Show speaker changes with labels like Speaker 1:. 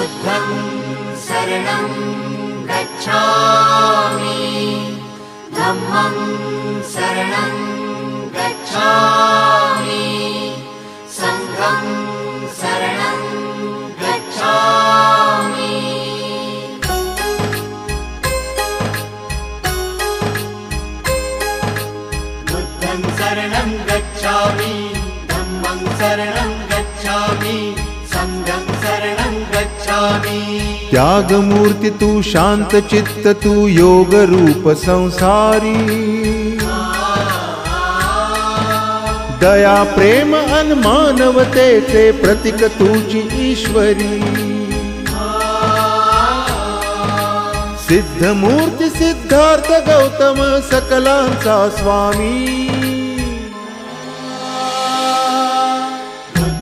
Speaker 1: बुद्धं शरणं गच्छामि धम्मं शरणं गच्छामि संघं शरणं गच्छामि। बुद्धं शरणं गच्छामि धम्मं शरणं गच्छामि संघं शरणं गच्छामि।
Speaker 2: त्याग मूर्ति तू शांत चित्त तू योग रूप संसारी, दया प्रेम अन मानवतेचे प्रतीक तुझी ईश्वरी। सिद्ध मूर्ति सिद्धार्थ गौतम सकलांचा स्वामी,